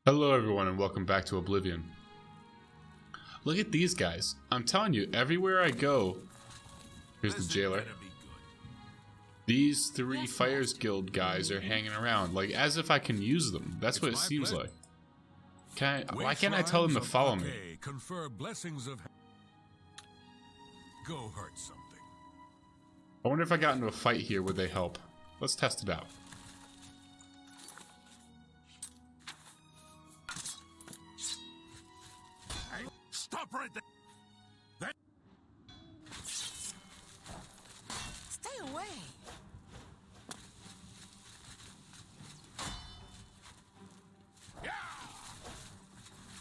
Hello everyone and welcome back to Oblivion. Look at these guys. I'm telling you, everywhere I go... Here's the jailer. These three Fires Guild guys are hanging around, like as if I can use them. That's what it seems like. Why can't I tell them to follow me? Confer blessings of... Go hurt something. I wonder if I got into a fight here, would they help? Let's test it out. Stop right there! Stay away!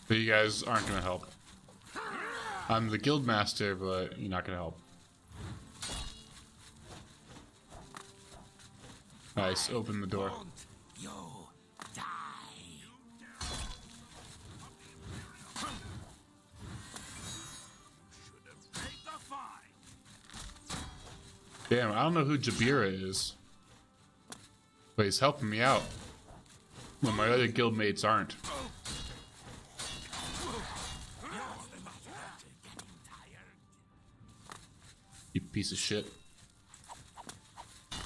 So you guys aren't gonna help. I'm the guild master, but you're not gonna help. Nice, open the door. You die. Damn, I don't know who Jabira is. But he's helping me out. When my other guild mates aren't. You piece of shit. Hey,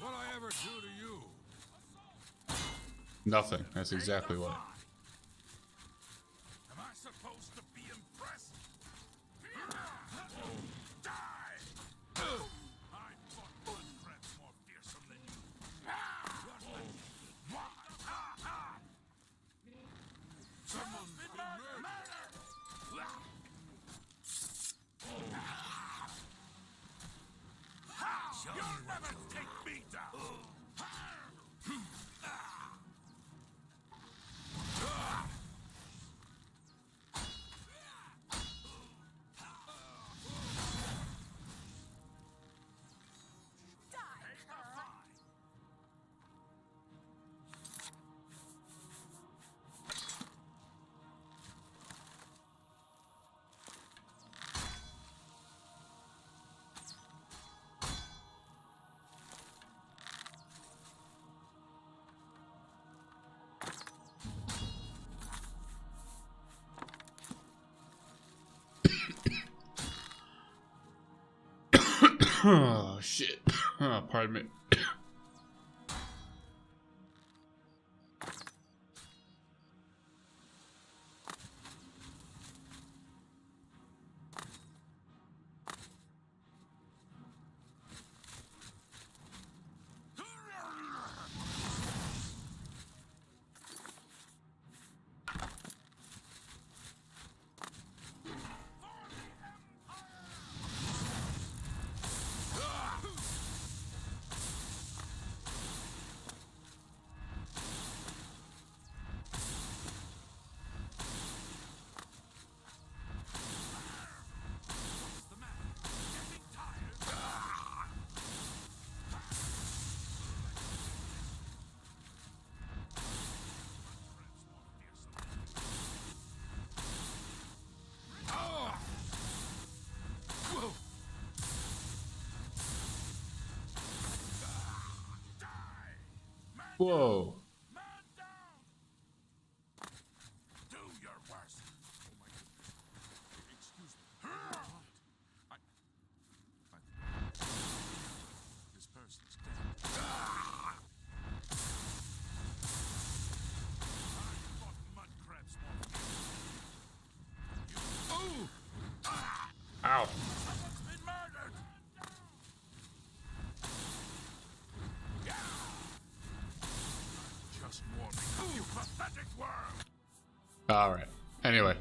what'd I ever do to you? Nothing. That's exactly what. Am I supposed to be impressed? Die! I fought blood crabs more fearsome than you. Someone's been murdered! You'll never take me down! Oh, shit. Oh, pardon me. Whoa. Do your worst. Oh my goodness. Excuse me. This person's dead. I fought mud crabs more. Ow. Someone's been murdered. Just warning you, pathetic worm. Alright. Anyway.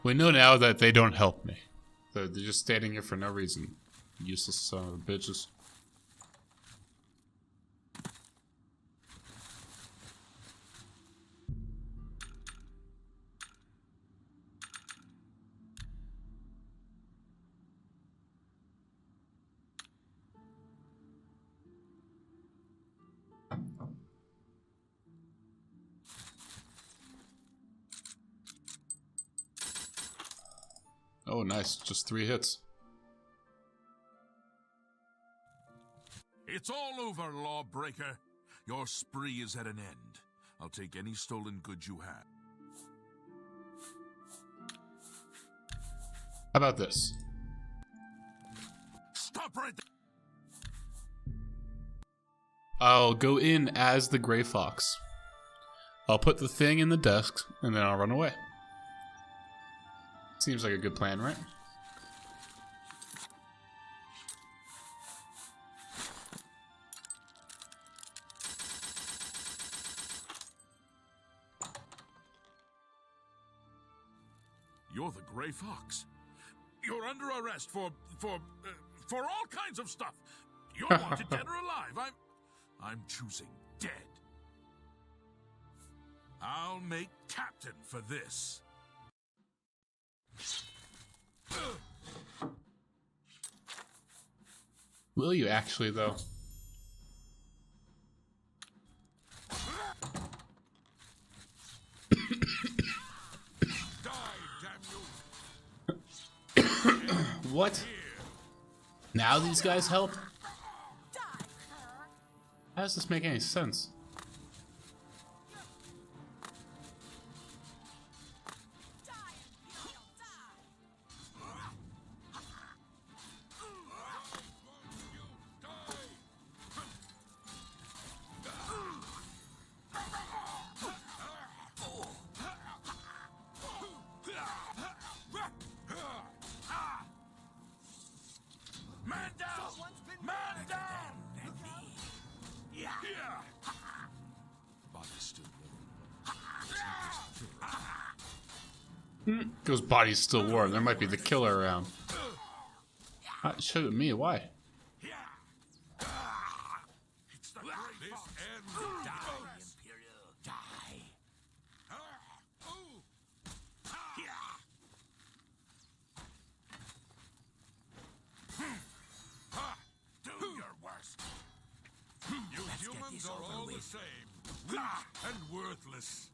We know now that they don't help me. They're just standing here for no reason. Useless son of bitches. Oh, nice. Just 3 hits. It's all over, lawbreaker. Your spree is at an end. I'll take any stolen goods you have. How about this? Stop right there! I'll go in as the Gray Fox. I'll put the thing in the desk, and then I'll run away. Seems like a good plan, right? You're the Gray Fox. You're under arrest for all kinds of stuff. You're wanted dead or alive. I'm choosing dead. I'll make captain for this. Will you actually, though? What? Now these guys help? How does this make any sense? Man down! Man down! Body's still warm. Those bodies still warm. There might be the killer around. Shoot at me. Why? It's the Gray Fox. Die. Do your worst. You humans are all the same. Weak and worthless.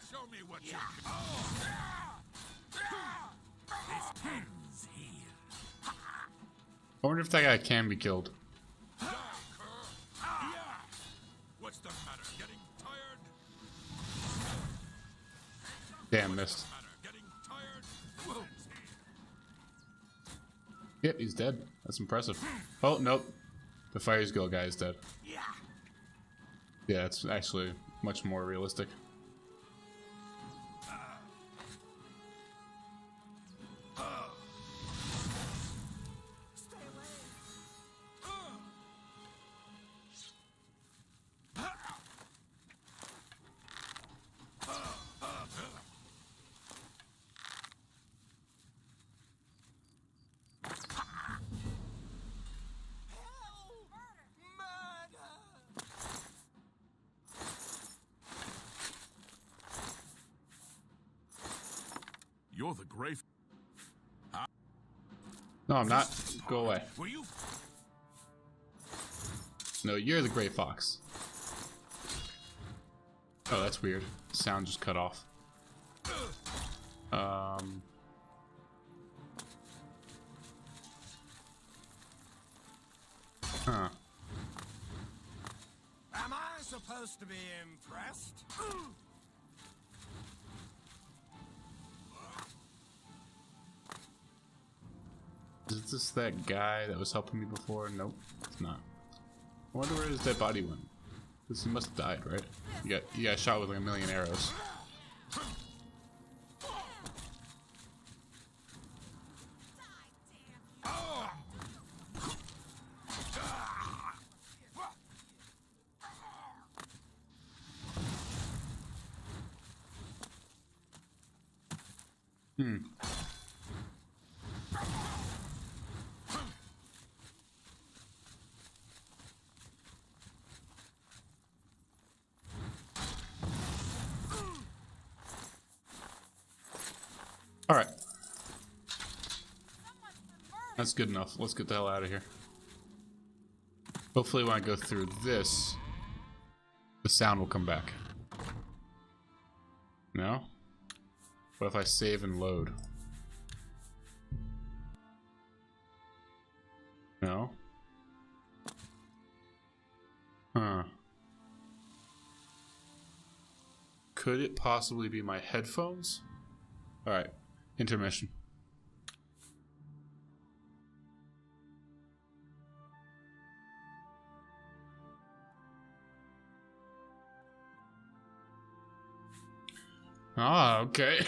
Show me what you can. This ends here. I wonder if that guy can be killed. What's the matter? Getting tired? Damn, missed. Getting tired? Yep, he's dead. That's impressive. Oh, nope. The Fires Girl guy is dead. Yeah, it's actually much more realistic. You're the Gray. No, I'm not. Go away. Were you? No, you're the Gray Fox. Oh, that's weird. Sound just cut off. Huh. Am I supposed to be impressed? Is this that guy that was helping me before? Nope, it's not. I wonder where his dead body went. Because he must have died, right? You got shot with like 1,000,000 arrows. Alright. That's good enough. Let's get the hell out of here. Hopefully when I go through this, the sound will come back. No? What if I save and load? No? Could it possibly be my headphones? Alright, intermission. Ah, okay.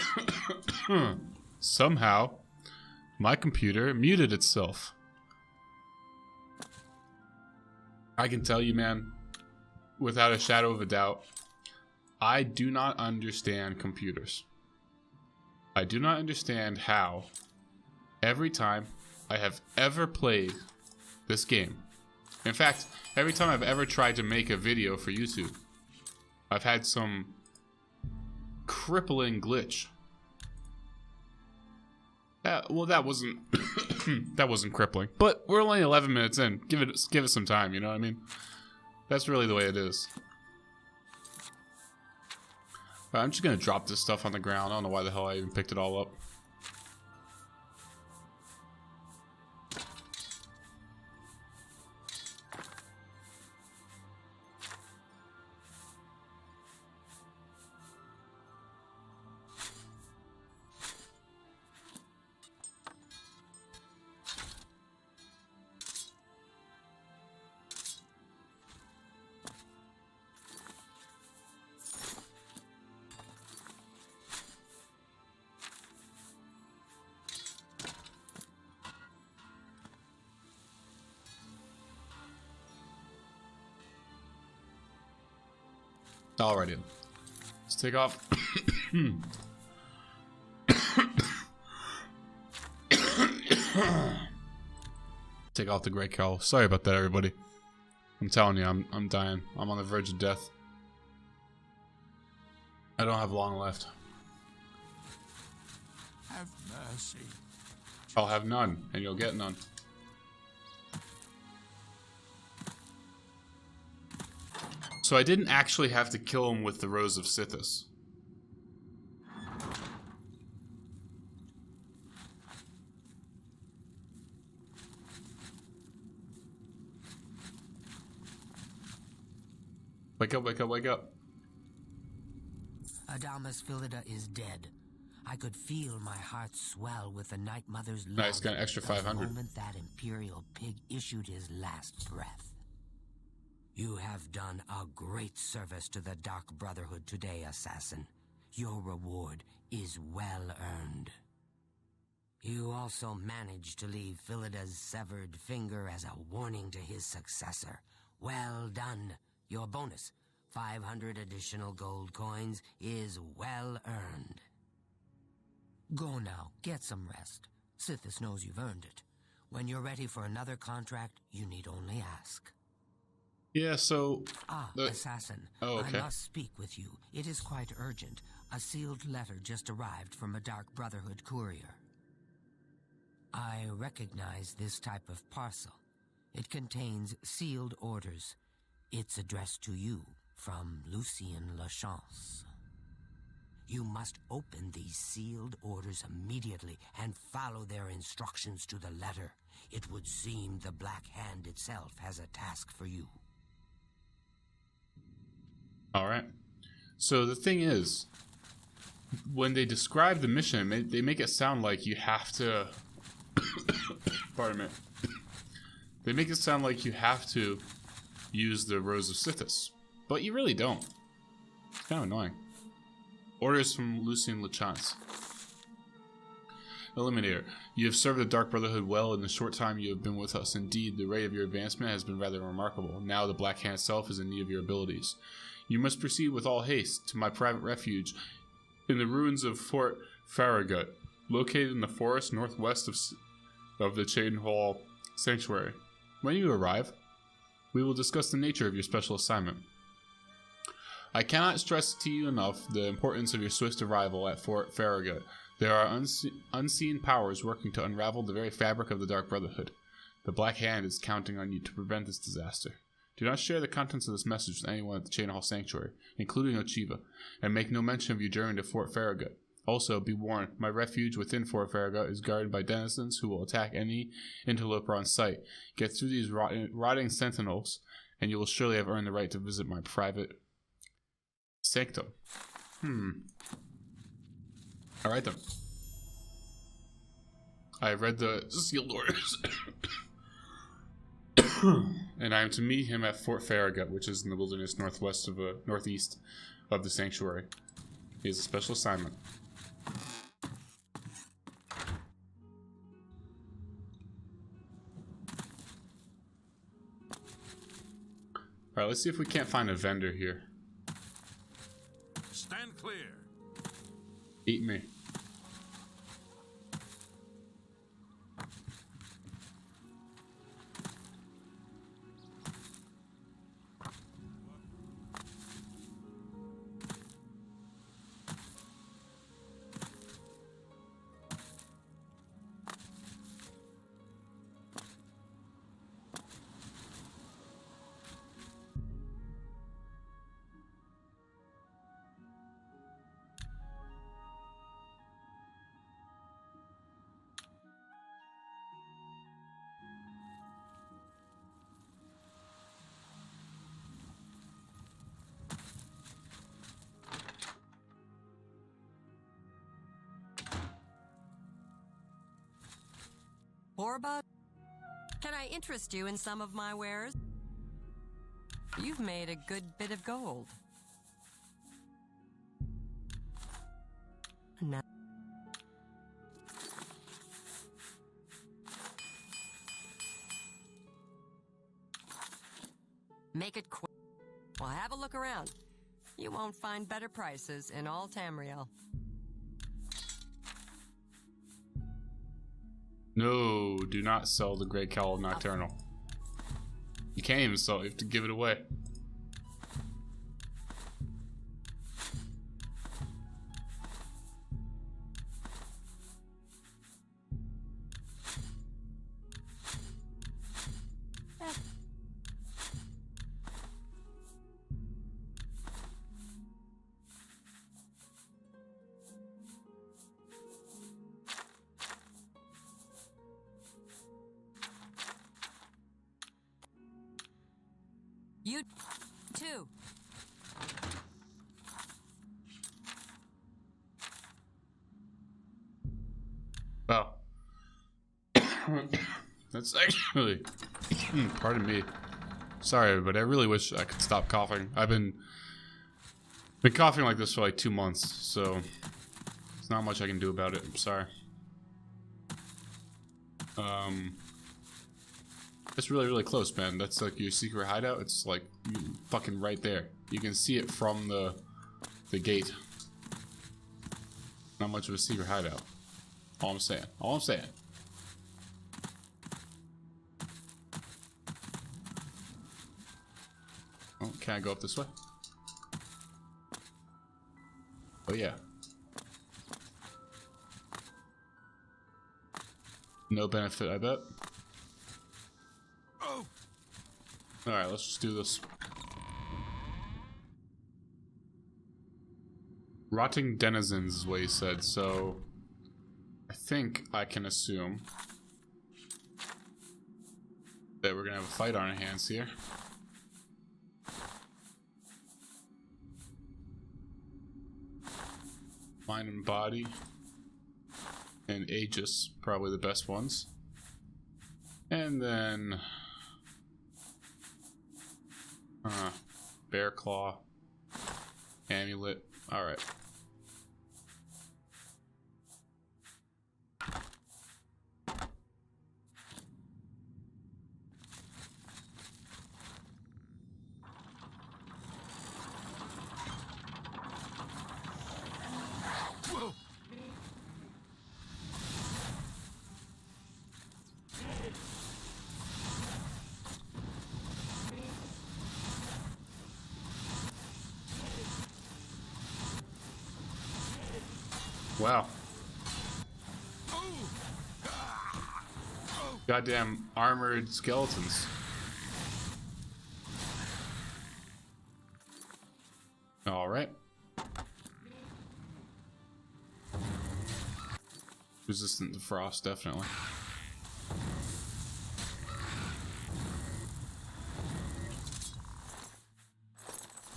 Somehow, my computer muted itself. I can tell you, man, without a shadow of a doubt, I do not understand computers. I do not understand how every time I have ever played this game, in fact, every time I've ever tried to make a video for YouTube, I've had some crippling glitch. Well, that wasn't that wasn't crippling, but we're only 11 minutes in. Give it some time, you know what I mean? That's really the way it is. I'm just gonna drop this stuff on the ground. I don't know why the hell I even picked it all up. Alrighty, let's take off. Take off the gray cowl. Sorry about that, everybody. I'm telling you, I'm dying. I'm on the verge of death. I don't have long left. Have mercy. I'll have none, and you'll get none. So I didn't actually have to kill him with the Rose of Sithis. Wake up, wake up, wake up. Adamas Philida is dead. I could feel my heart swell with the Night Mother's love. Nice, got an extra 500. The moment that Imperial pig issued his last breath. You have done a great service to the Dark Brotherhood today, Assassin. Your reward is well earned. You also managed to leave Philida's severed finger as a warning to his successor. Well done. Your bonus, 500 additional gold coins, is well earned. Go now, get some rest. Sithis knows you've earned it. When you're ready for another contract, you need only ask. Yeah, so... Assassin. Oh, okay. I must speak with you. It is quite urgent. A sealed letter just arrived from a Dark Brotherhood courier. I recognize this type of parcel. It contains sealed orders. It's addressed to you from Lucien Lachance. You must open these sealed orders immediately and follow their instructions to the letter. It would seem the Black Hand itself has a task for you. Alright. So the thing is, when they describe the mission, they make it sound like you have to... Pardon me. They make it sound like you have to use the Rose of Sithis. But you really don't. It's kind of annoying. Orders from Lucien Lachance. Eliminator. You have served the Dark Brotherhood well in the short time you have been with us. Indeed, the rate of your advancement has been rather remarkable. Now the Black Hand itself is in need of your abilities. You must proceed with all haste to my private refuge in the ruins of Fort Farragut, located in the forest northwest of the Chain Hall Sanctuary. When you arrive, we will discuss the nature of your special assignment. I cannot stress to you enough the importance of your swift arrival at Fort Farragut. There are unseen powers working to unravel the very fabric of the Dark Brotherhood. The Black Hand is counting on you to prevent this disaster. Do not share the contents of this message with anyone at the Chain Hall Sanctuary, including Ochiva, and make no mention of your journey to Fort Farragut. Also, be warned, my refuge within Fort Farragut is guarded by denizens who will attack any interloper on sight. Get through these rotting sentinels, and you will surely have earned the right to visit my private sanctum. Alright then. I have read the sealed orders. And I am to meet him at Fort Farragut, which is in the wilderness northeast of the sanctuary. He has a special assignment. Alright, let's see if we can't find a vendor here. Stand clear. Eat me. Orba, can I interest you in some of my wares? You've made a good bit of gold. No. Make it quick. Well, have a look around. You won't find better prices in all Tamriel. No, do not sell the Great Cowl Nocturnal. You can't even sell it, you have to give it away. You too. Wow. That's actually... Pardon me. Sorry, but I really wish I could stop coughing. I've been coughing like this for like 2 months, so there's not much I can do about it. I'm sorry. It's really, really close, man. That's like your secret hideout. It's like fucking right there. You can see it from the gate. Not much of a secret hideout. All I'm saying. All I'm saying. Oh, can I go up this way? Oh yeah. No benefit, I bet. Alright, let's just do this. Rotting denizens is what he said, so I think I can assume that we're gonna have a fight on our hands here. Mind and body and Aegis, probably the best ones. And then Bear Claw, Amulet. Alright. Wow. Goddamn armored skeletons. Alright. Resistant to frost, definitely.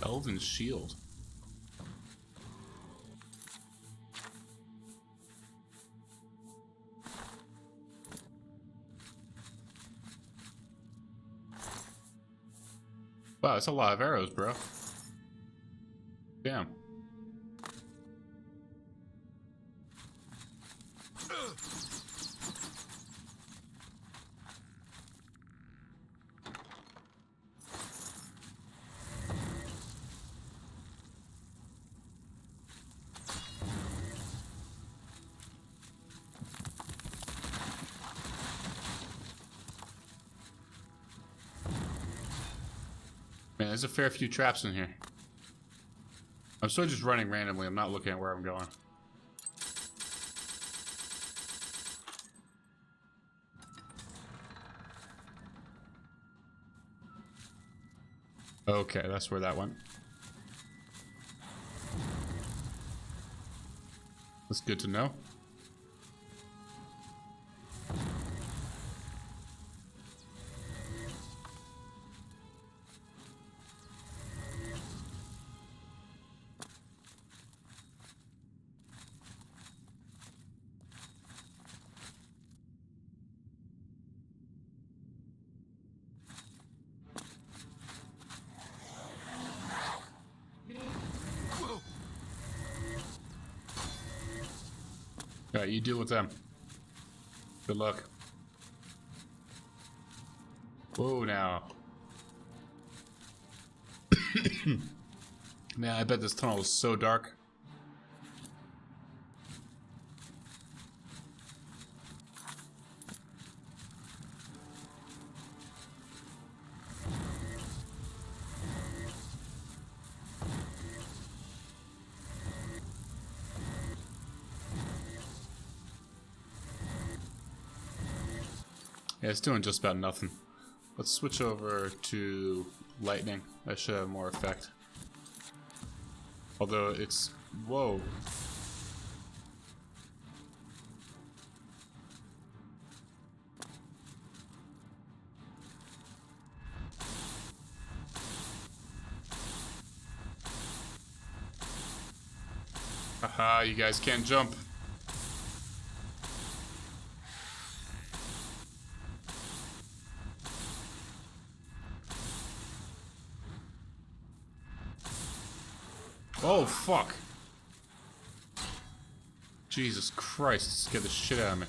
Elven shield. Wow, that's a lot of arrows, bro. Damn. Man, there's a fair few traps in here. I'm still just running randomly. I'm not looking at where I'm going. Okay, that's where that went. That's good to know. Alright, you deal with them. Good luck. Whoa, now. Man, I bet this tunnel is so dark. Yeah, it's doing just about nothing. Let's switch over to lightning. That should have more effect. Although it's... Whoa. Haha, you guys can't jump. Oh, fuck. Jesus Christ, it scared the shit out of me.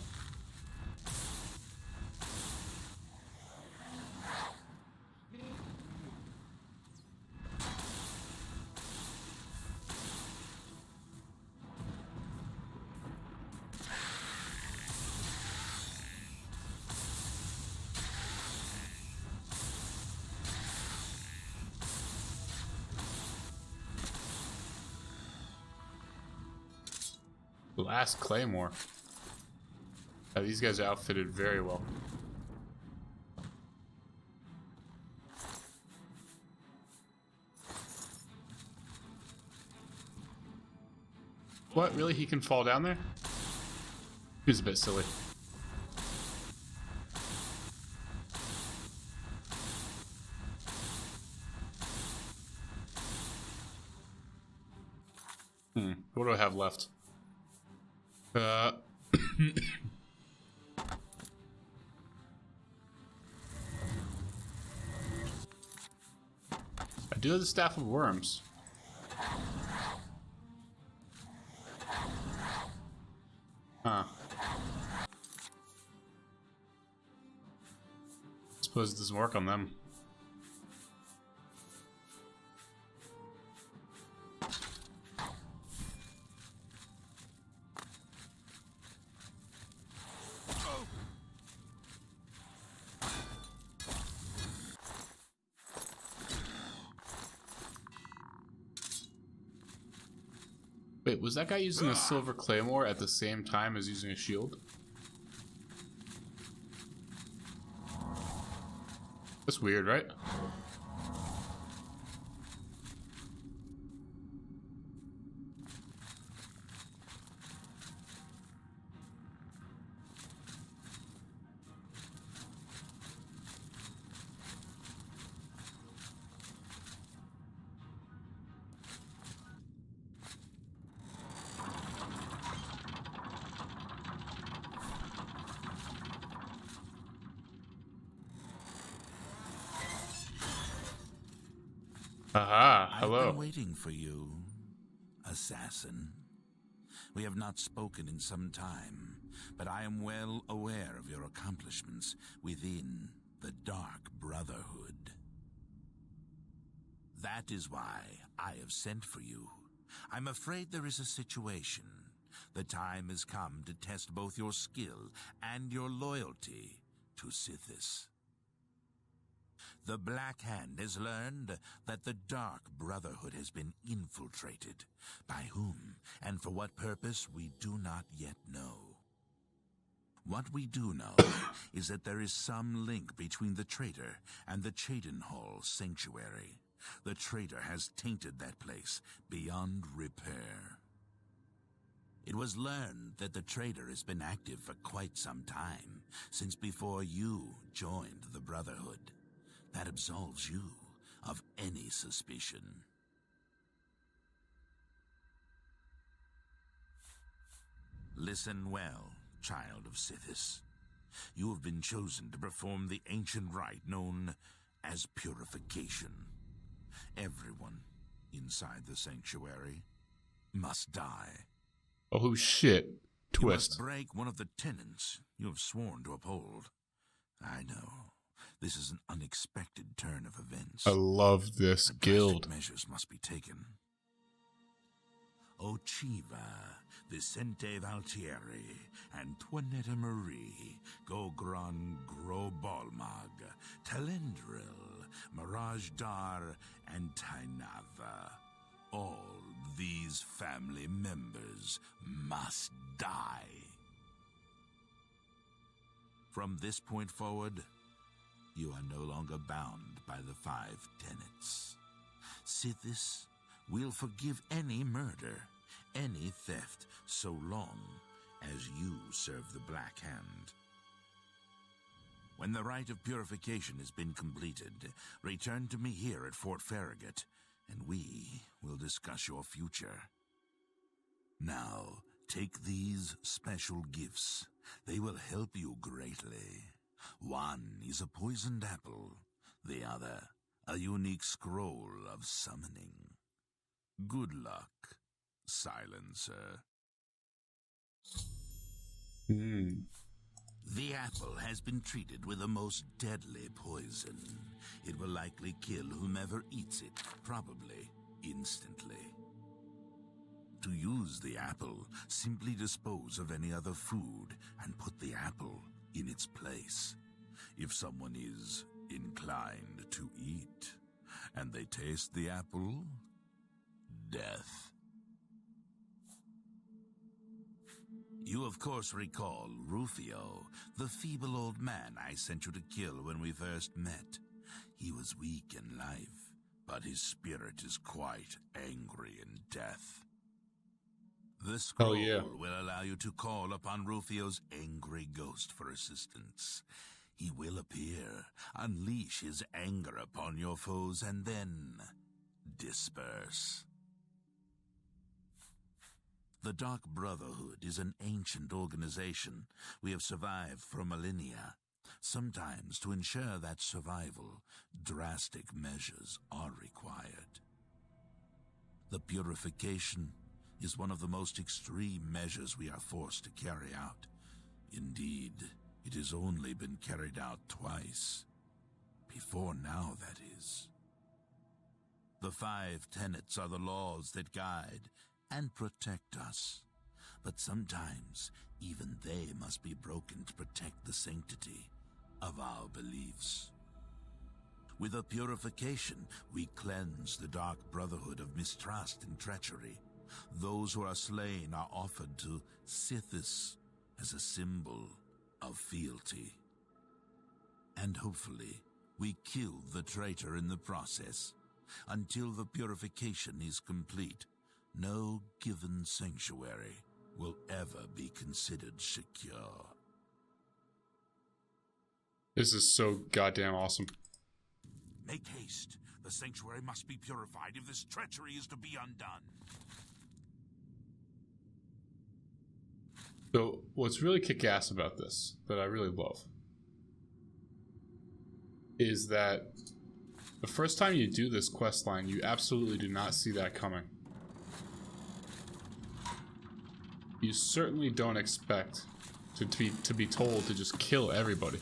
Last Claymore. These guys are outfitted very well. What? Really? He can fall down there? He's a bit silly. What do I have left? I do have the Staff of Worms. Huh. Suppose it doesn't work on them. Wait, was that guy using a silver claymore at the same time as using a shield? That's weird, right? Aha, I've hello. been waiting for you, assassin. We have not spoken in some time, but I am well aware of your accomplishments within the Dark Brotherhood. That is why I have sent for you. I'm afraid there is a situation. The time has come to test both your skill and your loyalty to Sithis. The Black Hand has learned that the Dark Brotherhood has been infiltrated. By whom and for what purpose we do not yet know. What we do know is that there is some link between the traitor and the Cheydinhal Sanctuary. The traitor has tainted that place beyond repair. It was learned that the traitor has been active for quite some time, since before you joined the Brotherhood. That absolves you of any suspicion. Listen well, child of Sithis. You have been chosen to perform the ancient rite known as purification. Everyone inside the sanctuary must die. Oh shit. You must Twist. break one of the tenets you have sworn to uphold. I know. This is an unexpected turn of events. I love this But guild. drastic measures must be taken. Ochiva, Vicente Valtieri, Antoinetta Marie, Gogran Grobalmag, Talendril, Mirage Dar, and Tainava. All these family members must die. From this point forward, you are no longer bound by the 5 tenets. Sithis will forgive any murder, any theft, so long as you serve the Black Hand. When the rite of purification has been completed, return to me here at Fort Farragut, and we will discuss your future. Now, take these special gifts. They will help you greatly. One is a poisoned apple, the other a unique scroll of summoning. Good luck, Silencer. The apple has been treated with a most deadly poison. It will likely kill whomever eats it, probably instantly. To use the apple, simply dispose of any other food and put the apple in its place. If someone is inclined to eat, and they taste the apple, death. You of course recall Rufio, the feeble old man I sent you to kill when we first met. He was weak in life, but his spirit is quite angry in death. The scroll will allow you to call upon Rufio's angry ghost for assistance. He will appear, unleash his anger upon your foes, and then disperse. The Dark Brotherhood is an ancient organization. We have survived for millennia. Sometimes, to ensure that survival, drastic measures are required. The purification is one of the most extreme measures we are forced to carry out. Indeed, it has only been carried out twice. Before now, that is. The 5 tenets are the laws that guide and protect us. But sometimes, even they must be broken to protect the sanctity of our beliefs. With a purification, we cleanse the Dark Brotherhood of mistrust and treachery. Those who are slain are offered to Sithis as a symbol of fealty. And hopefully, we kill the traitor in the process. Until the purification is complete, no given sanctuary will ever be considered secure. This is so goddamn awesome. Make haste. The sanctuary must be purified if this treachery is to be undone. So, what's really kick-ass about this, that I really love, is that The first time you do this quest line, you absolutely do not see that coming. You certainly don't expect to be told to just kill everybody.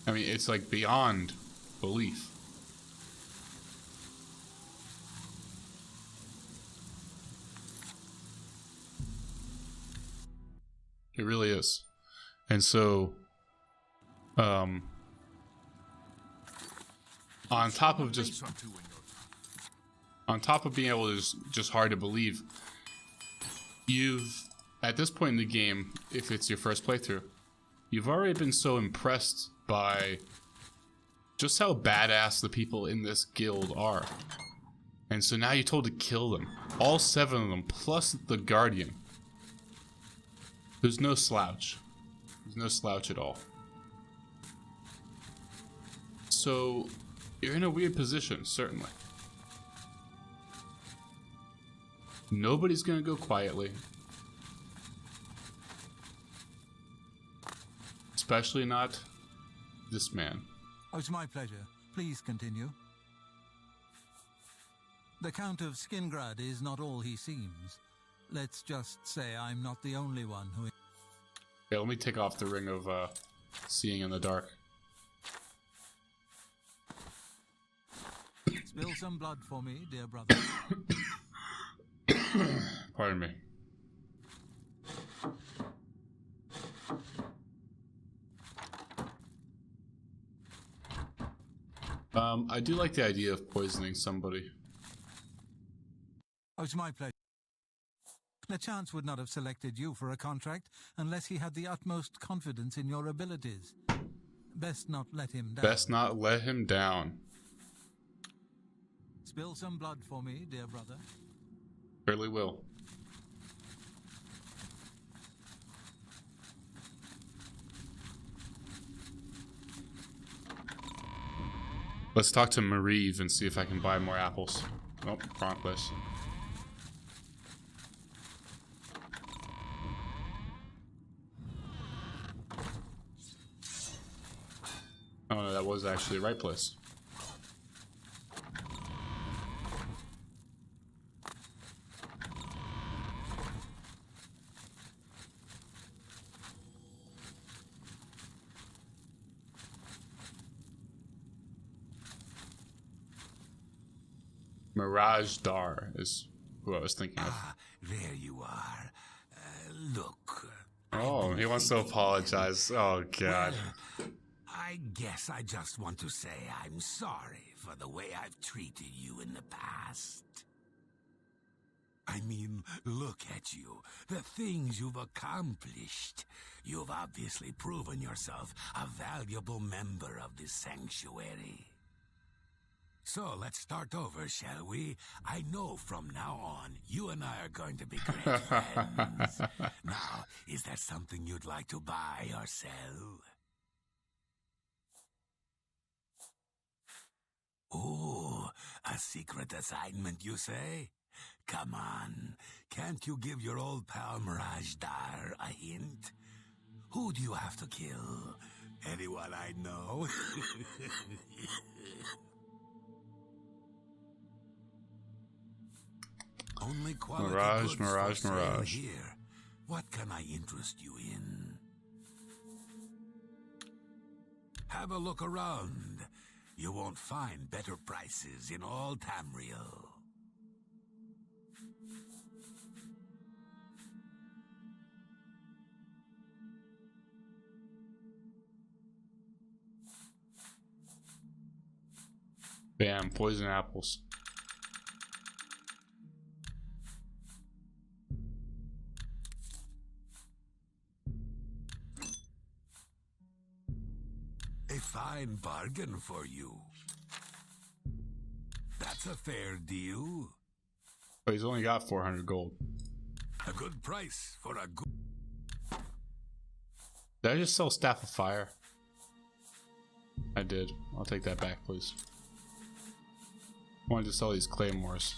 I mean, it's like beyond belief. It really is. And so, on top of being able to just hard to believe, you've, at this point in the game, if it's your first playthrough, you've already been so impressed by just how badass the people in this guild are. And so now you're told to kill them. All 7 of them, plus the Guardian. There's no slouch. There's no slouch at all. So, you're in a weird position, certainly. Nobody's gonna go quietly. Especially not this man. Oh, it's my pleasure. Please continue. The Count of Skingrad is not all he seems. Let's just say I'm not the only one who... Okay, let me take off the ring of seeing in the dark. Spill some blood for me, dear brother. Pardon me. I do like the idea of poisoning somebody. Oh, it's my pleasure. The chance would not have selected you for a contract unless he had the utmost confidence in your abilities. Best not let him down. Best not let him down. Spill some blood for me, dear brother. Surely will. Let's talk to Marive and see if I can buy more apples. Nope, wrong place. Oh no, that was actually the right place. Mirage Dar is who I was thinking of. Ah, there you are. Look. Oh, he wants to apologize. Oh, God. Well, I guess I just want to say I'm sorry for the way I've treated you in the past. I mean, look at you. The things you've accomplished. You've obviously proven yourself a valuable member of this sanctuary. So let's start over, shall we? I know from now on, you and I are going to be great friends. Now, is there something you'd like to buy or sell? Oh, a secret assignment, you say? Come on, can't you give your old pal Mirage Dar a hint? Who do you have to kill? Anyone I know? Only quality goods for sale here. What can I interest you in? Have a look around. You won't find better prices in all Tamriel. Bam, poison apples. A fine bargain for you. That's a fair deal. But he's only got 400 gold. A good price for a good... Did I just sell Staff of Fire? I did. I'll take that back, please. I wanted to sell these claymores.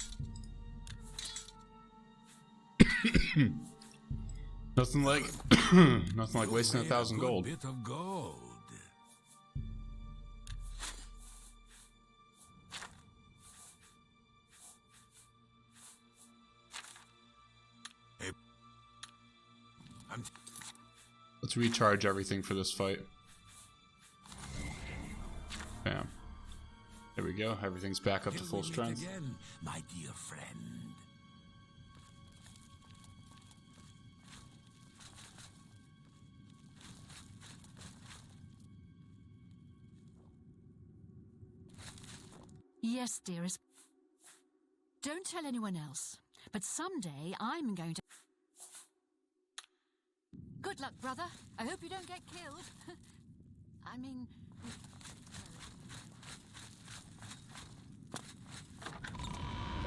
Nothing like nothing like wasting 1,000 gold. Bit of gold. Let's recharge everything for this fight. Bam. There we go. Everything's back up to full strength. Again, my dear friend. Yes, dearest. Don't tell anyone else. But someday I'm going to... Good luck, brother. I hope you don't get killed. I mean...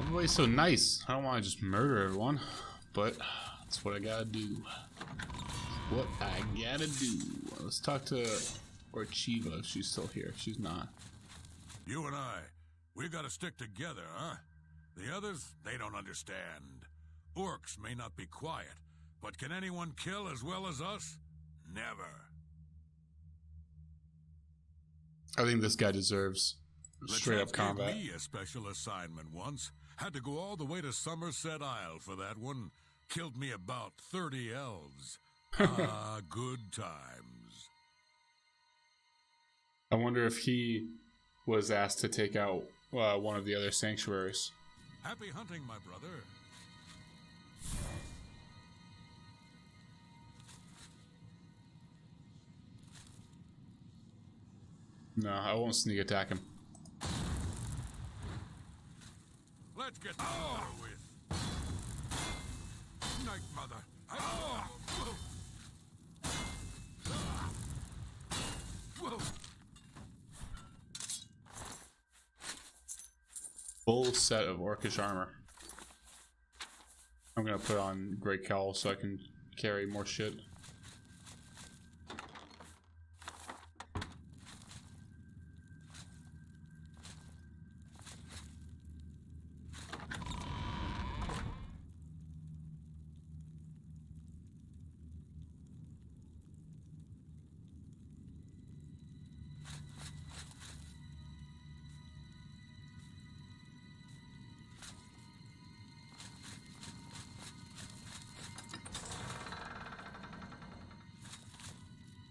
Everybody's so nice. I don't want to just murder everyone, but that's what I gotta do. What I gotta do. Let's talk to Orchiva if she's still here. If she's not. You and I, we gotta stick together, huh? The others, they don't understand. Orcs may not be quiet, but can anyone kill as well as us? Never. I think this guy deserves straight up Lachance combat. gave me a special assignment once. Had to go all the way to Somerset Isle for that one. Killed me about 30 elves. Ah, good times. I wonder if he was asked to take out one of the other sanctuaries. Happy hunting, my brother. No, I won't sneak attack him. Let's get this over with. Night, mother. Whoa. Full set of orcish armor. I'm gonna put on Great Cowl so I can carry more shit.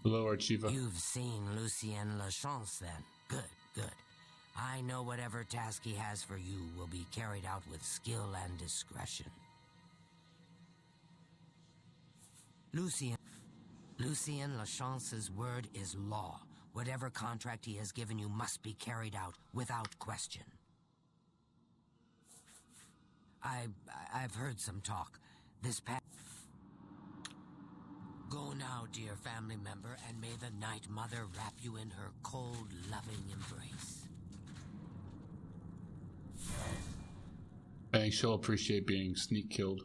Hello, Archiva. You've seen Lucien Lachance, then. Good, good. I know whatever task he has for you will be carried out with skill and discretion. Lucien Lachance's word is law. Whatever contract he has given you must be carried out without question. I've heard some talk. Go now, dear family member, and may the Night Mother wrap you in her cold, loving embrace. I think she'll appreciate being sneak killed.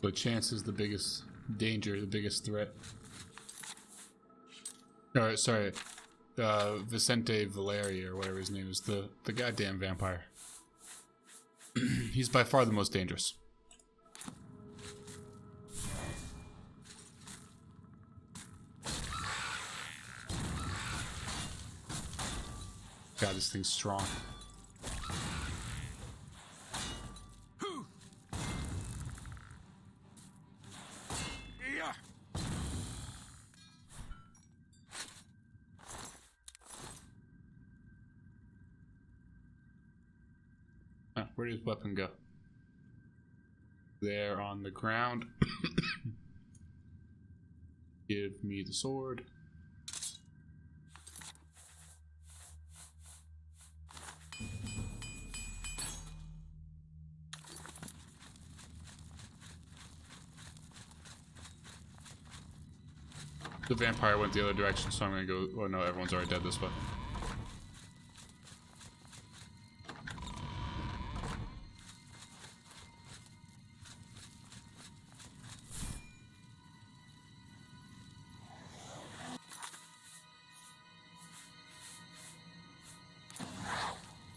But Chance is the biggest danger, the biggest threat. Alright, sorry. Vicente Valeri, or whatever his name is, the goddamn vampire. He's by far the most dangerous. God, this thing's strong. Where did his weapon go? There on the ground. Give me the sword. The vampire went the other direction, so I'm gonna go. Oh no, everyone's already dead this way.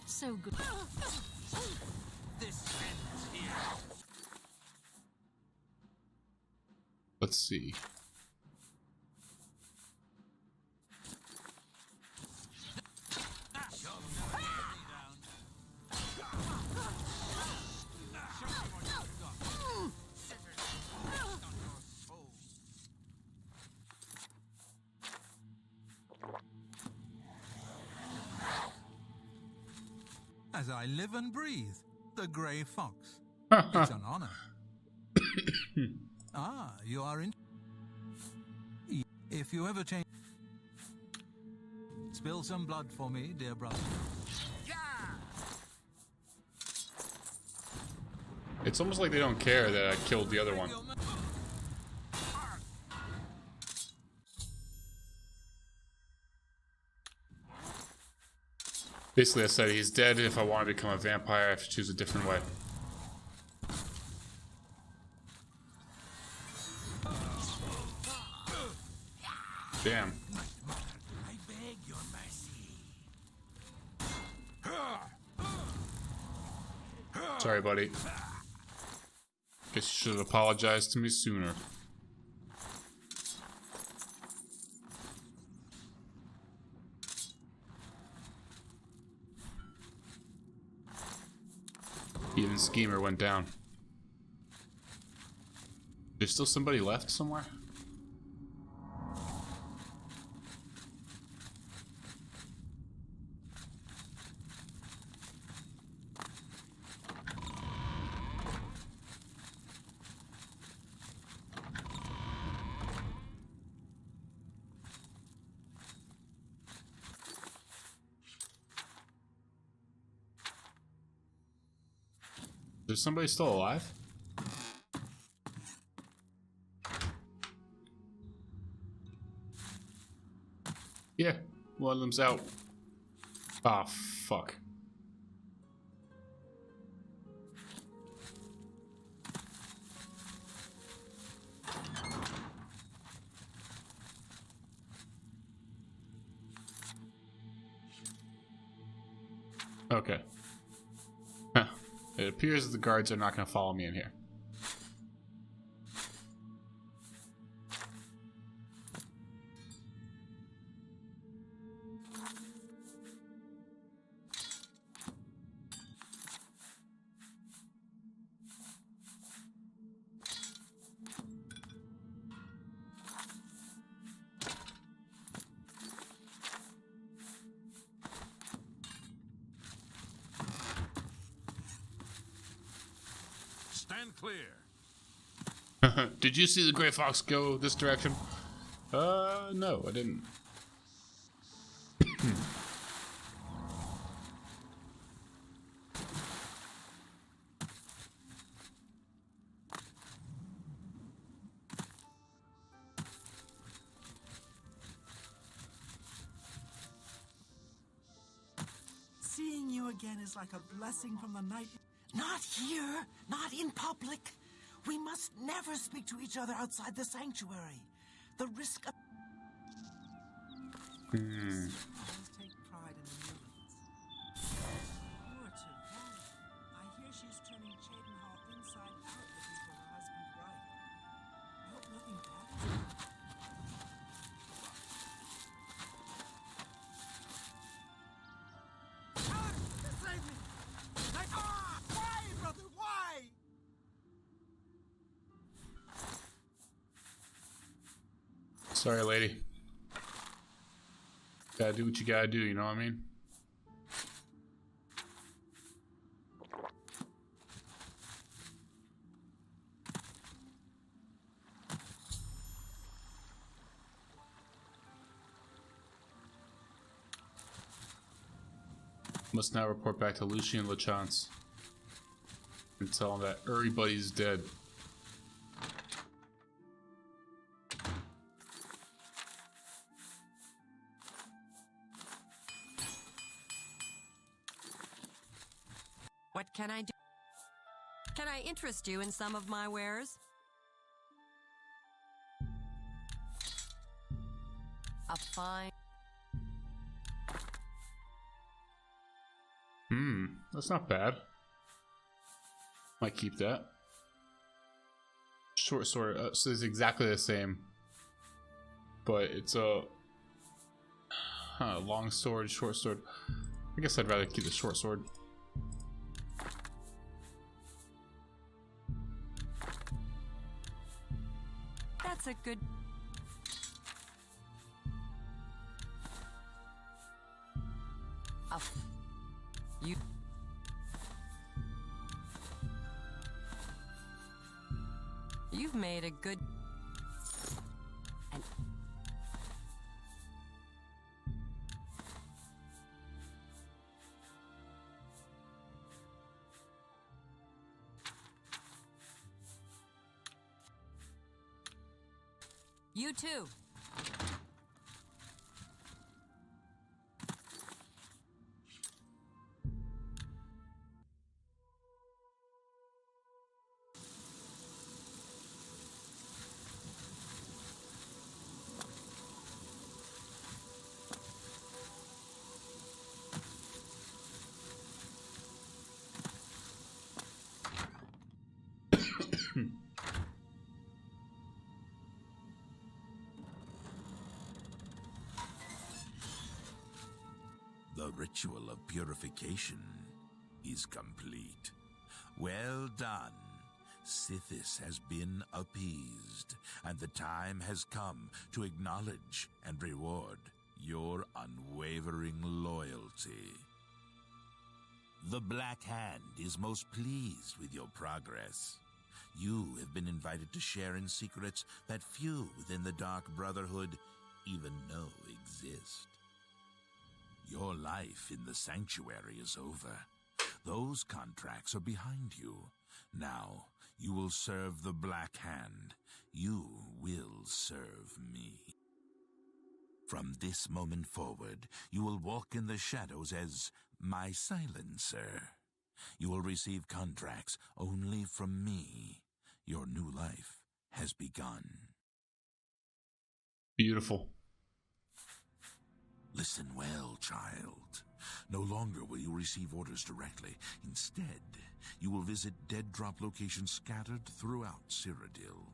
So good. This ends here. Let's see. As I live and breathe, the Grey Fox. It's an honor. Ah, you are in. If you ever change, spill some blood for me, dear brother. It's almost like they don't care that I killed the other one. Basically, I said he's dead. If I want to become a vampire, I have to choose a different way. Damn. I beg your mercy. Sorry, buddy. Guess you should have apologized to me sooner. Even Schemer went down. There's still somebody left somewhere? Is somebody still alive? Yeah, one of them's out. Ah, fuck. Okay. Huh. It appears that the guards are not going to follow me in here. Stand clear. Did you see the Grey Fox go this direction? No, I didn't. Seeing you again is like a blessing from the night. Not here, not in public. We must never speak to each other outside the sanctuary. The risk of... Take pride in the movements. Poor Tavella. I hear she's turning Cheydinhal inside out looking for her husband right. I hope nothing bad has happened. Save me! Why, brother, why? Sorry, lady. Gotta do what you gotta do, you know what I mean? Must now report back to Lucien Lachance and tell him that everybody's dead. What can I do? Can I interest you in some of my wares? A fine... That's not bad. Might keep that. Short sword, so it's exactly the same. But it's a long sword, short sword. I guess I'd rather keep the short sword. That's a good... You... You've made a good... And... You too. The ritual of purification is complete. Well done. Sithis has been appeased, and the time has come to acknowledge and reward your unwavering loyalty. The Black Hand is most pleased with your progress. You have been invited to share in secrets that few within the Dark Brotherhood even know exist. Your life in the sanctuary is over. Those contracts are behind you. Now, you will serve the Black Hand. You will serve me. From this moment forward, you will walk in the shadows as my silencer. You will receive contracts only from me. Your new life has begun. Beautiful. Listen well, child. No longer will you receive orders directly. Instead, you will visit dead drop locations scattered throughout Cyrodiil.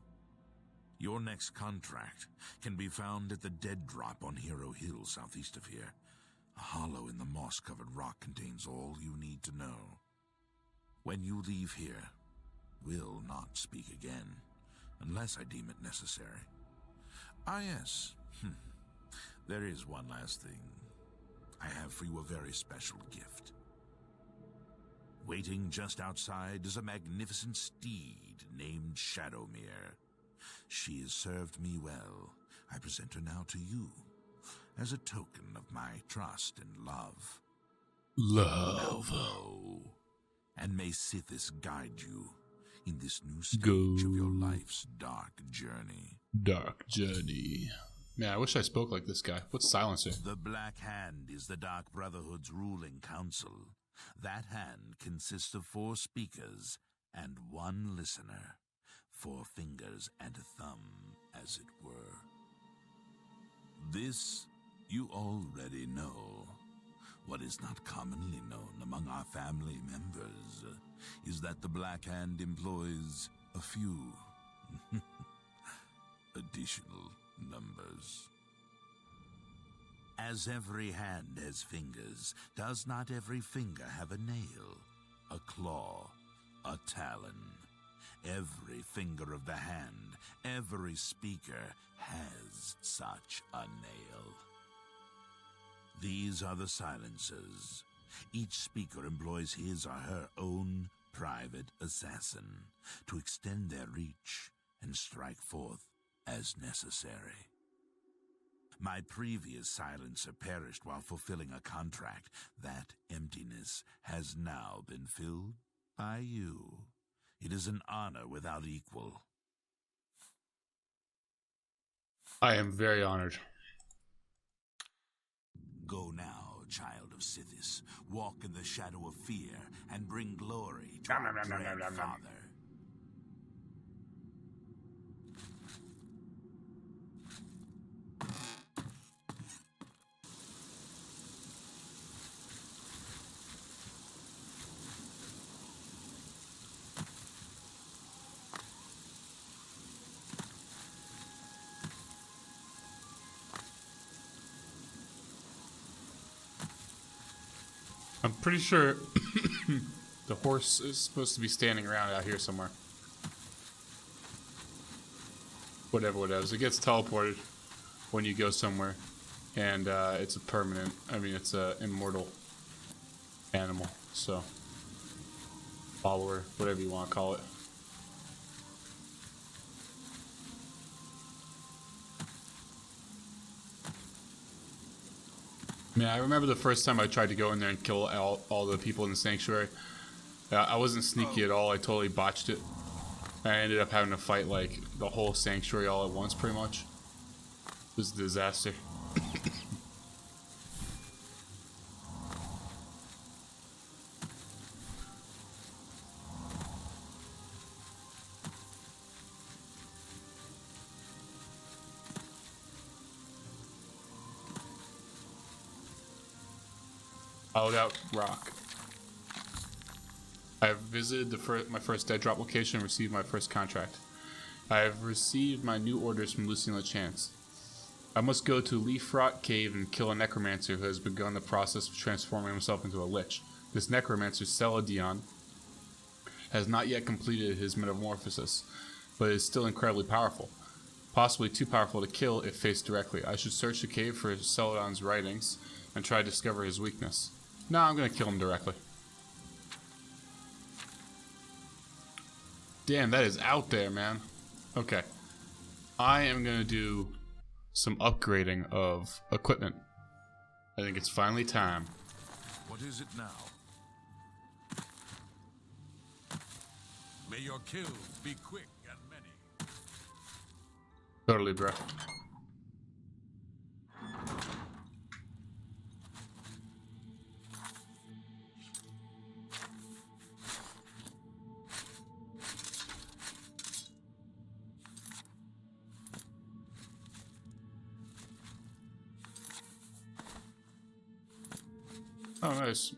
Your next contract can be found at the dead drop on Hero Hill southeast of here. A hollow in the moss-covered rock contains all you need to know. When you leave here, we'll not speak again, unless I deem it necessary. Ah, yes. There is one last thing. I have for you a very special gift. Waiting just outside is a magnificent steed named Shadowmere. She has served me well. I present her now to you as a token of my trust and love. Love. Now go, and may Sithis guide you in this new stage of your life's dark journey. Dark journey. Man, I wish I spoke like this guy. What's silencer? The Black Hand is the Dark Brotherhood's ruling council. That hand consists of 4 speakers and 1 listener. 4 fingers and a thumb, as it were. This you already know. What is not commonly known among our family members is that the Black Hand employs a few additional numbers. As every hand has fingers, does not every finger have a nail, a claw, a talon? Every finger of the hand, every speaker has such a nail. These are the silencers. Each speaker employs his or her own private assassin to extend their reach and strike forth as necessary. My previous silencer perished while fulfilling a contract. That emptiness has now been filled by you. It is an honor without equal. I am very honored. Go now, child of Sithis, walk in the shadow of fear, and bring glory to our dread father. I'm pretty sure the horse is supposed to be standing around out here somewhere. Whatever. It gets teleported when you go somewhere. And it's a permanent, it's a immortal animal. So, follower, whatever you want to call it. Man, I remember the first time I tried to go in there and kill all the people in the sanctuary. I wasn't sneaky at all. I totally botched it. I ended up having to fight like the whole sanctuary all at once, pretty much. It was a disaster. Hollowed out rock. I have visited my first dead drop location and received my first contract. I have received my new orders from Lucian LeChance. I must go to Leaf Rot Cave and kill a necromancer who has begun the process of transforming himself into a lich. This necromancer, Celadion, has not yet completed his metamorphosis, but is still incredibly powerful. Possibly too powerful to kill if faced directly. I should search the cave for Celadon's writings and try to discover his weakness. No, I'm going to kill him directly. Damn, that is out there, man. Okay. I am going to do some upgrading of equipment. I think it's finally time. What is it now? May your kills be quick and many. Totally, bro. Oh, nice.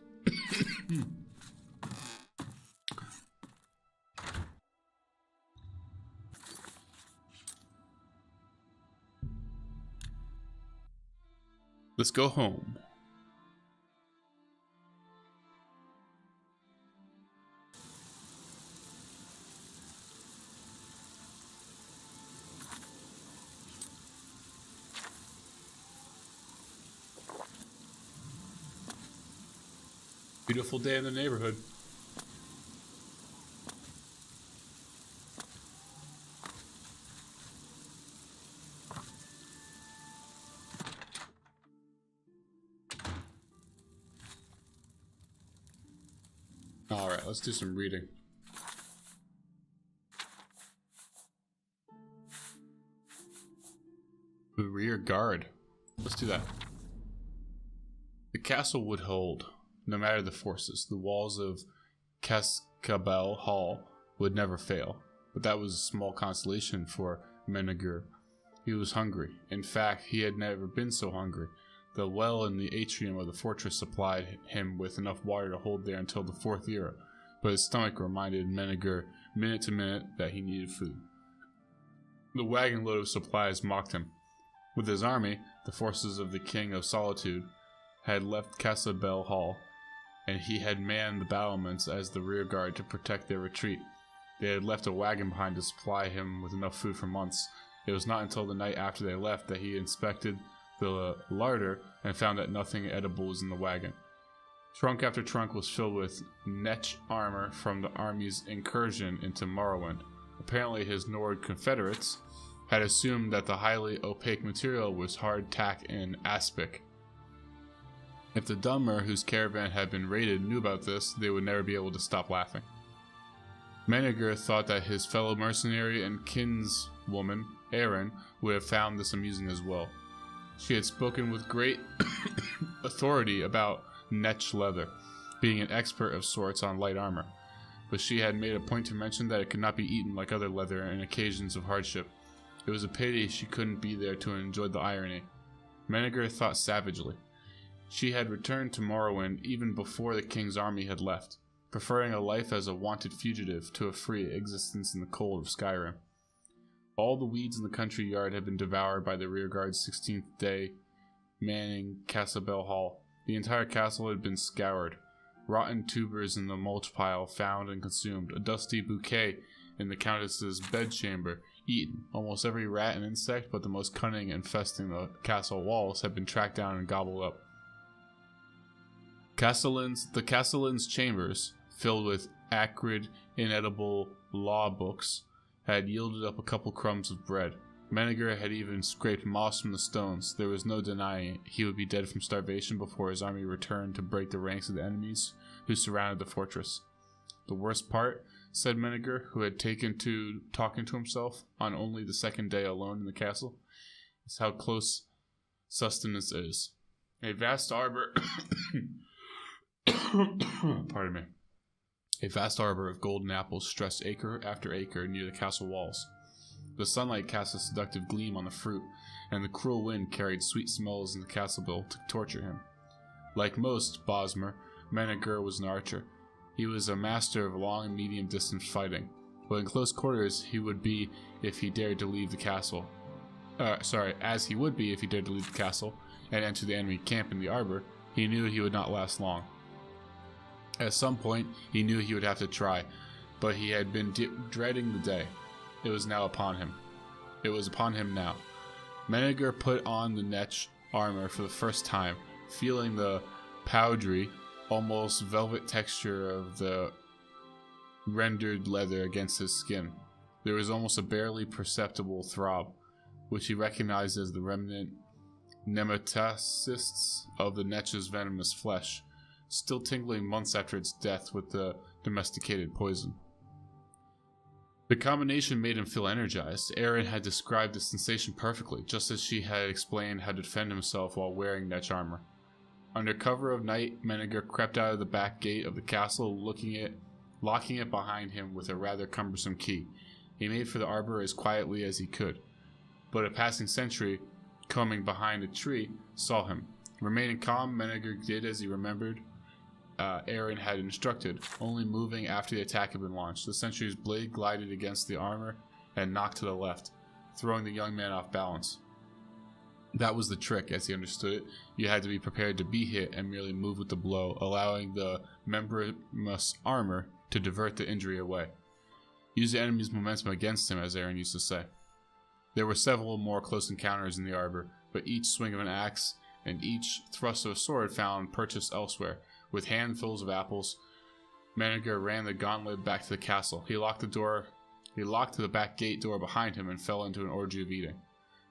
Let's go home. Beautiful day in the neighborhood. Alright, let's do some reading. The rear guard. Let's do that. The castle would hold. No matter the forces, the walls of Cascabel Hall would never fail. But that was a small consolation for Menegur. He was hungry. In fact, he had never been so hungry. The well in the atrium of the fortress supplied him with enough water to hold there until the 4th era, but his stomach reminded Menegur minute to minute that he needed food. The wagon load of supplies mocked him. With his army, the forces of the King of Solitude had left Cascabel Hall, and he had manned the battlements as the rear guard to protect their retreat. They had left a wagon behind to supply him with enough food for months. It was not until the night after they left that he inspected the larder and found that nothing edible was in the wagon. Trunk after trunk was filled with netch armor from the army's incursion into Morrowind. Apparently his Nord confederates had assumed that the highly opaque material was hardtack and aspic. If the Dunmer whose caravan had been raided knew about this, they would never be able to stop laughing. Menegur thought that his fellow mercenary and kinswoman, Erin, would have found this amusing as well. She had spoken with great authority about netch leather, being an expert of sorts on light armor, but she had made a point to mention that it could not be eaten like other leather in occasions of hardship. It was a pity she couldn't be there to enjoy the irony. Menneger thought savagely. She had returned to Morrowind even before the king's army had left, preferring a life as a wanted fugitive to a free existence in the cold of Skyrim. All the weeds in the country yard had been devoured by the rearguard's 16th day manning Castlebell Hall. The entire castle had been scoured. Rotten tubers in the mulch pile found and consumed. A dusty bouquet in the countess's bedchamber eaten. Almost every rat and insect but the most cunning infesting the castle walls had been tracked down and gobbled up. The Castellan's chambers, filled with acrid, inedible law books, had yielded up a couple crumbs of bread. Menneger had even scraped moss from the stones. There was no denying it. He would be dead from starvation before his army returned to break the ranks of the enemies who surrounded the fortress. The worst part, said Menneger, who had taken to talking to himself on only the second day alone in the castle, is how close sustenance is. A vast arbor pardon me. A vast arbor of golden apples stretched acre after acre near the castle walls. The sunlight cast a seductive gleam on the fruit, and the cruel wind carried sweet smells in the castle bill to torture him. Like most Bosmer, Menneger was an archer. He was a master of long and medium distance fighting, but in close quarters he would be if he dared to leave the castle. As he would be if he dared to leave the castle and enter the enemy camp in the arbor, he knew he would not last long. At some point, he knew he would have to try, but he had been dreading the day. It was now upon him. It was upon him now. Menneger put on the netch armor for the first time, feeling the powdery, almost velvet texture of the rendered leather against his skin. There was almost a barely perceptible throb, which he recognized as the remnant nematocysts of the netch's venomous flesh, still tingling months after its death with the domesticated poison. The combination made him feel energized. Aaron had described the sensation perfectly, just as she had explained how to defend himself while wearing netch armor. Under cover of night, Menneger crept out of the back gate of the castle, locking it behind him with a rather cumbersome key. He made for the arbor as quietly as he could, but a passing sentry, coming behind a tree, saw him. Remaining calm, Menneger did as he remembered Aaron had instructed, only moving after the attack had been launched. The sentry's blade glided against the armor and knocked to the left, throwing the young man off balance. That was the trick, as he understood it. You had to be prepared to be hit and merely move with the blow, allowing the membranous armor to divert the injury away. Use the enemy's momentum against him, as Aaron used to say. There were several more close encounters in the arbor, but each swing of an axe and each thrust of a sword found purchase elsewhere. With handfuls of apples, Menneger ran the gauntlet back to the castle. He locked the back gate door behind him and fell into an orgy of eating.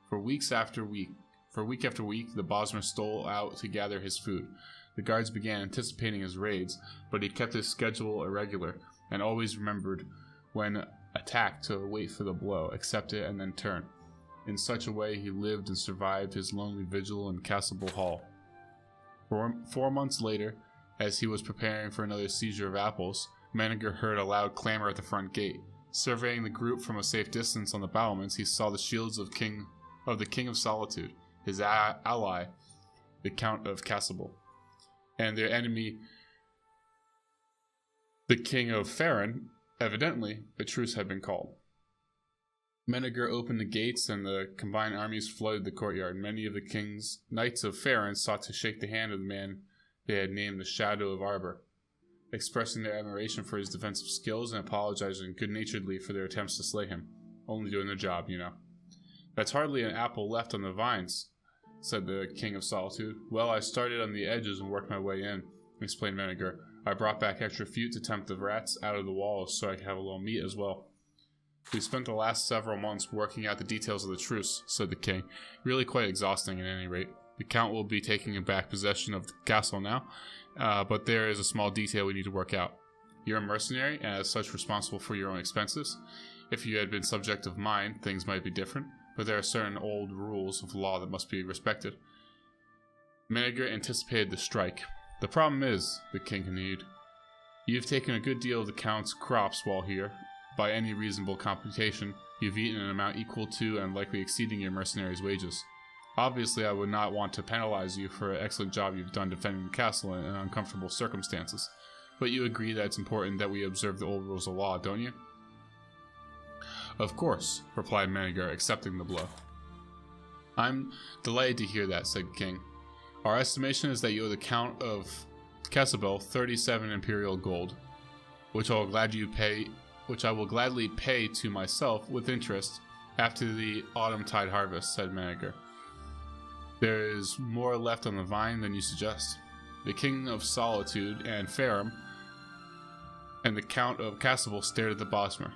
For week after week, the Bosmer stole out to gather his food. The guards began anticipating his raids, but he kept his schedule irregular and always remembered when attacked to wait for the blow, accept it, and then turn. In such a way, he lived and survived his lonely vigil in Castle Hall. 4 months later, as he was preparing for another seizure of apples, Menneger heard a loud clamor at the front gate. Surveying the group from a safe distance on the battlements, he saw the shields of the King of Solitude, his ally, the Count of Cassable, and their enemy, the King of Farron. Evidently, a truce had been called. Menneger opened the gates, and the combined armies flooded the courtyard. Many of the king's knights of Farron sought to shake the hand of the man they had named the Shadow of Arbor, expressing their admiration for his defensive skills and apologizing good-naturedly for their attempts to slay him. Only doing their job, you know. That's hardly an apple left on the vines, said the King of Solitude. Well, I started on the edges and worked my way in, explained Menneger. I brought back extra fruit to tempt the rats out of the walls so I could have a little meat as well. We spent the last several months working out the details of the truce, said the king. Really quite exhausting at any rate. The Count will be taking back possession of the castle now, but there is a small detail we need to work out. You're a mercenary, and as such responsible for your own expenses. If you had been subject of mine, things might be different, but there are certain old rules of law that must be respected. Manager anticipated the strike. The problem is, the king continued, you've taken a good deal of the Count's crops while here. By any reasonable computation, you've eaten an amount equal to and likely exceeding your mercenaries' wages. Obviously, I would not want to penalize you for an excellent job you've done defending the castle in uncomfortable circumstances, but you agree that it's important that we observe the old rules of law, don't you? Of course, replied Manager, accepting the blow. I'm delighted to hear that, said the king. Our estimation is that you owe the Count of Casabel 37 imperial gold, which I will gladly pay to myself with interest after the autumn tide harvest, said Manager. There is more left on the vine than you suggest. The King of Solitude and Ferrum and the Count of Casabel stared at the Bosmer.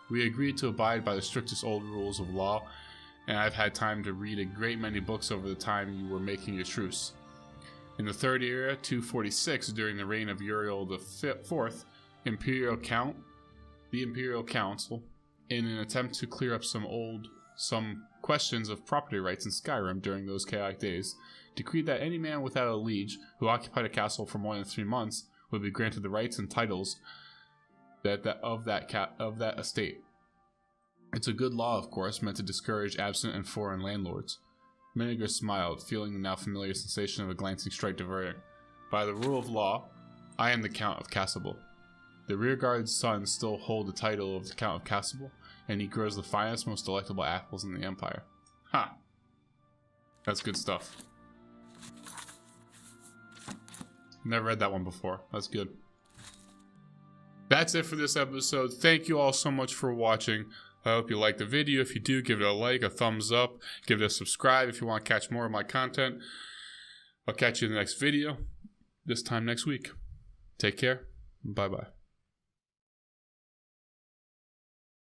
We agreed to abide by the strictest old rules of law, and I've had time to read a great many books over the time you were making your truce. In the Third Era, 246, during the reign of Uriel IV, the Imperial Council, in an attempt to clear up some questions of property rights in Skyrim during those chaotic days, decreed that any man without a liege who occupied a castle for more than 3 months would be granted the rights and titles of that estate. It's a good law, of course, meant to discourage absent and foreign landlords. Miniger smiled, feeling the now familiar sensation of a glancing strike diverting. By the rule of law, I am the Count of Casabel. The rearguard's sons still hold the title of the Count of Casabel, and he grows the finest, most delectable apples in the Empire. Ha! That's good stuff. Never read that one before. That's good. That's it for this episode. Thank you all so much for watching. I hope you liked the video. If you do, give it a like, a thumbs up, give it a subscribe if you want to catch more of my content. I'll catch you in the next video, this time next week. Take care. Bye-bye.